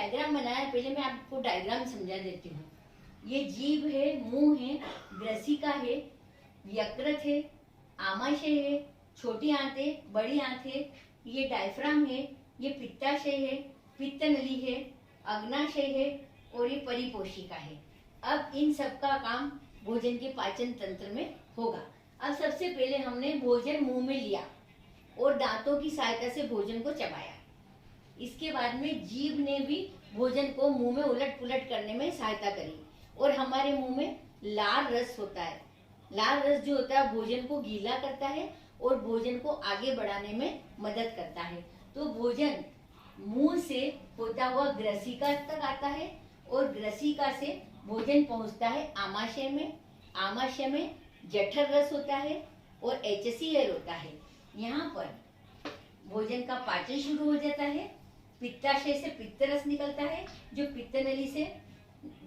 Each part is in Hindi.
डायग्राम बनाया, पहले मैं आपको डायग्राम समझा देती हूँ। ये जीभ है, मुंह है, ग्रसिका है, यकृत है, आमाशय है, छोटी आंत है, बड़ी आंत है, ये डायफ्राम है, ये पित्ताशय है, पित्त नली है, अग्नाशय है और ये परिपोषिका है। अब इन सब का काम भोजन के पाचन तंत्र में होगा। अब सबसे पहले हमने भोजन मुंह में लिया और दांतों की सहायता से भोजन को चबाया। इसके बाद में जीभ ने भी भोजन को मुंह में उलट पुलट करने में सहायता करी और हमारे मुंह में लाल रस होता है। लाल रस जो होता है भोजन को गीला करता है और भोजन को आगे बढ़ाने में मदद करता है। तो भोजन मुंह से होता हुआ ग्रसिका तक आता है और ग्रसिका से भोजन पहुंचता है आमाशय में। आमाशय में जठर रस होता है और HCl होता है। यहाँ पर भोजन का पाचन शुरू हो जाता है। पित्ताशय से पित्त रस निकलता है जो पित्त नली से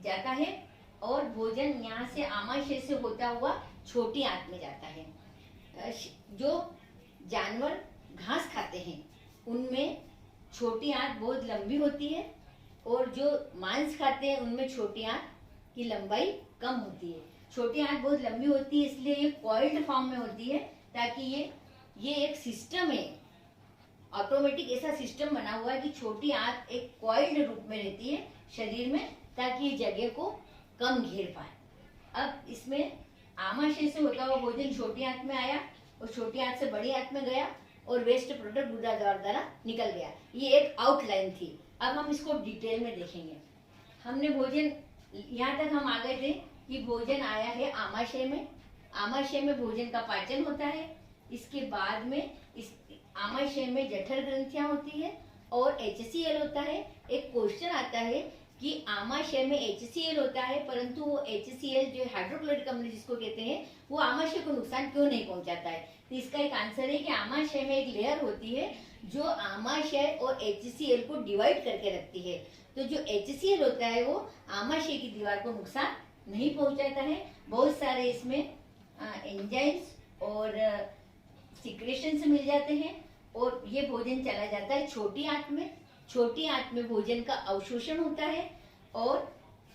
जाता है और भोजन यहाँ से आमाशय से होता हुआ छोटी आंत में जाता है। जो जानवर घास खाते हैं उनमें छोटी आंत बहुत लंबी होती है और जो मांस खाते हैं उनमें छोटी आंत की लंबाई कम होती है। छोटी आंत बहुत लंबी होती है इसलिए ये कॉइल्ड फॉर्म में होती है, ताकि ये एक सिस्टम है, ऑटोमेटिक ऐसा सिस्टम बना हुआ है कि छोटी आंत एक कॉइल्ड रूप में रहती है शरीर में, ताकि ये जगह को कम घेर पाए। अब इसमें आमाशय से होता हुआ भोजन छोटी आंत में आया और छोटी आंत से बड़ी आंत में गया और वेस्ट प्रोडक्ट गुदाद्वार द्वारा निकल गया। ये एक आउटलाइन थी। अब हम इसको डिटेल में देखेंगे। हमने भोजन यहाँ तक हम आ गए थे कि भोजन आया है आमाशय में। आमाशय में भोजन का पाचन होता है। इसके बाद में इस आमाशय में जठर ग्रंथियां होती है और HCl होता है। एक क्वेश्चन आता है कि आमाशय में HCl होता है, परंतु वो HCl जो हाइड्रोक्लोरिक अम्ल जिसको कहते हैं वो आमाशय को नुकसान क्यों नहीं पहुंचाता है? तो इसका एक आंसर है कि आमाशय में एक लेयर होती है जो आमाशय और HCl को डिवाइड करके रखती है। तो जो HCl होता है वो आमाशय की दीवार को नुकसान नहीं पहुंचाता है। बहुत सारे इसमें एंजाइम्स और सिक्रेशंस मिल जाते हैं और ये भोजन चला जाता है छोटी आंत में। छोटी आंत में भोजन का अवशोषण होता है और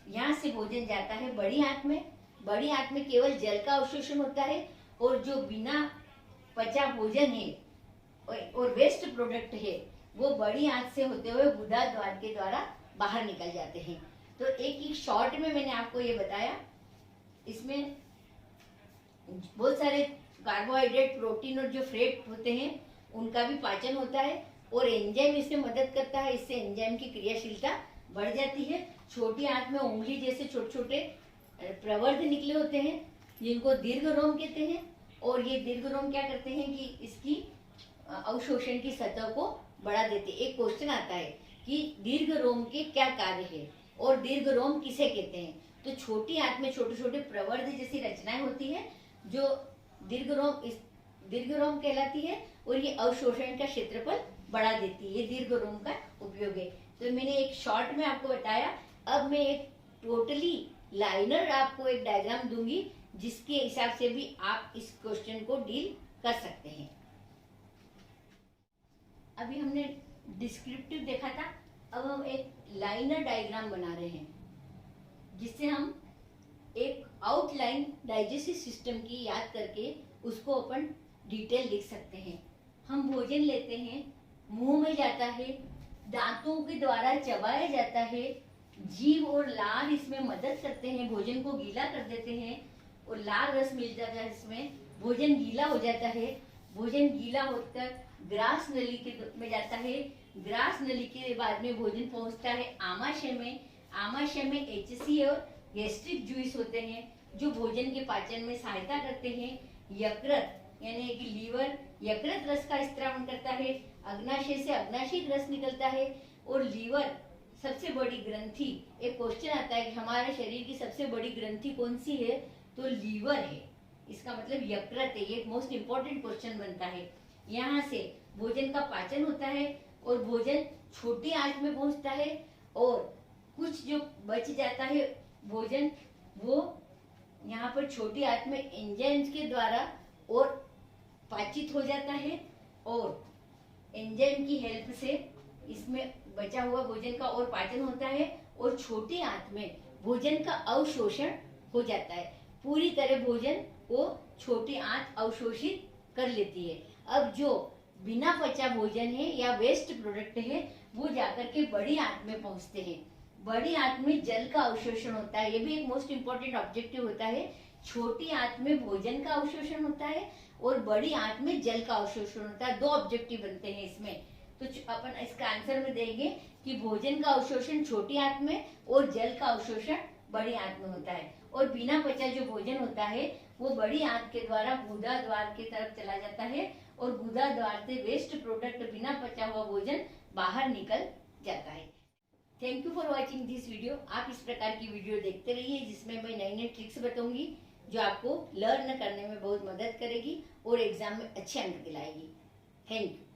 यहाँ से भोजन जाता है बड़ी आंत में। बड़ी आंत में केवल जल का अवशोषण होता है और जो बिना पचा भोजन है और वेस्ट प्रोडक्ट है वो बड़ी आंत से होते हुए गुदा द्वार के द्वारा बाहर निकल जाते हैं। तो एक शॉर्ट में मैंने आपको ये बताया। इसमें बहुत सारे कार्बोहाइड्रेट, प्रोटीन और जो फैट होते हैं उनका भी पाचन होता है और एंजाइम इसमें मदद करता है। इससे एंजाइम की क्रियाशीलता बढ़ जाती है। छोटी आंत में उंगली जैसे छोटे छोटे प्रवर्ध निकले होते हैं जिनको दीर्घरोम कहते हैं और ये दीर्घरोम क्या करते हैं कि इसकी अवशोषण की सतह को बढ़ा देते हैं। एक क्वेश्चन आता है कि दीर्घरोम के क्या कार्य है और दीर्घरोम किसे कहते हैं? तो छोटी आंत में छोटे छोटे प्रवर्ध जैसी रचनाएं होती है जो दीर्घरोम कहलाती है और ये अवशोषण का क्षेत्रफल बढ़ा देती है। ये दीर्घरोम का उपयोग है। तो मैंने एक शॉर्ट में आपको बताया। अब मैं एक टोटली लाइनर आपको एक डायग्राम दूंगी जिसके हिसाब से भी आप इस क्वेश्चन को डील कर सकते हैं। अभी हमने डिस्क्रिप्टिव देखा था, अब हम एक लाइनर डायग्राम बना रहे हैं जिससे हम एक आउटलाइन डाइजेस्टिव सिस्टम की याद करके उसको अपन डिटेल लिख सकते हैं। हम भोजन लेते हैं, मुंह में जाता है, दांतों के द्वारा चबाया जाता है, जीभ और लार इसमें मदद करते हैं, भोजन को गीला कर देते हैं और लार रस मिल जाता है। इसमें भोजन गीला हो जाता है। भोजन गीला होकर ग्रास नली के में जाता है। ग्रास नली के बाद में भोजन पहुंचता है आमाशय में। आमाशय में HCl और गैस्ट्रिक जूस होते हैं जो भोजन के पाचन में सहायता करते हैं। यकृत यानी कि लीवर यकृत रस का स्त्रावन करता है। अग्नाशय से अग्नाशयिक रस निकलता है और लीवर सबसे बड़ी ग्रंथि। एक क्वेश्चन आता है कि हमारे शरीर की सबसे बड़ी ग्रंथि कौन सी है? तो लीवर है। इसका मतलब यकृत है। ये मोस्ट इंपॉर्टेंट क्वेश्चन बनता है। यहाँ से भोजन का पाचन होता है और भोजन छोटी आंत में पहुंचता है और कुछ जो बच जाता है भोजन वो यहाँ पर छोटी आंत में एंजाइम्स के द्वारा और पाचित हो जाता है और एंजाइम की हेल्प से इसमें बचा हुआ भोजन का और पाचन होता है, और छोटी आंत में भोजन का अवशोषण हो जाता है। पूरी तरह भोजन को छोटी आंत अवशोषित कर लेती है। अब जो बिना पचा भोजन है या वेस्ट प्रोडक्ट है वो जाकर के बड़ी आंत में पहुंचते हैं। बड़ी आंत में जल का अवशोषण होता है, ये भी एक मोस्ट इंपॉर्टेंट ऑब्जेक्टिव होता है। छोटी आंत में भोजन का अवशोषण होता है और बड़ी आंत में जल का अवशोषण होता है। दो ऑब्जेक्टिव बनते हैं इसमें। तो अपन इसका आंसर में देंगे कि भोजन का अवशोषण छोटी आंत में और जल का अवशोषण बड़ी आंत में होता है। और बिना पचा जो भोजन होता है वो बड़ी आंत के द्वारा गुदा द्वार की तरफ चला जाता है और गुदा द्वार से वेस्ट प्रोडक्ट बिना पचा हुआ भोजन बाहर निकल जाता है। Thank you for watching this video. आप इस प्रकार की वीडियो देखते रहिए जिसमें मैं नई नई ट्रिक्स बताऊंगी जो आपको लर्न करने में बहुत मदद करेगी और एग्जाम में अच्छे अंक दिलाएगी। Thank you.